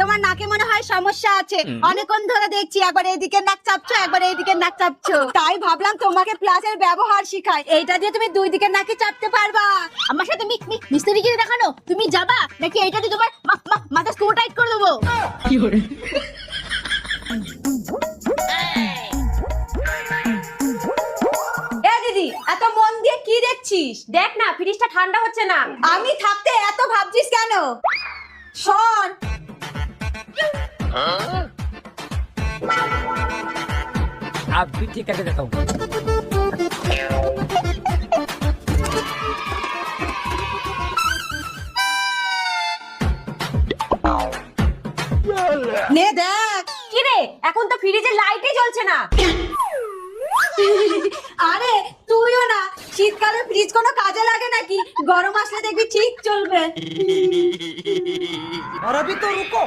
তোমার নাকে মনে হয় সমস্যা আছে। অনেকক্ষণ ধরে দেখছি একবার এইদিকে নাক চাপছো একবার এইদিকে নাক চাপছো, তাই ভাবলাম তোমাকে প্লাসের ব্যবহার শিখাই। এইটা দিয়ে তুমি দুই দিকে নাকে চাপতে পারবা। আমার সাথে মিস্ত্রিগিরি দেখানো তুমি যাবা নাকি এইটা দিয়ে তোমার মাথা স্ক্রু টাইট করে দেবো? দিদি এত মন দিয়ে কি দেখছিস? দেখ না, ফ্রিজটা ঠান্ডা হচ্ছে না। আমি থাকতে এত ভাবছিস কেন? শোন, आप भी ठीक करके देता हूँ। নে দেখ। কি রে, এখন তো ফ্রিজে লাইটই জ্বলছে না। আরে তুইও না, শীতকালে ফ্রিজ কোনো কাজে লাগে নাকি? গরম আসলে দেখবি ঠিক চলবে। और अभी तो रुको,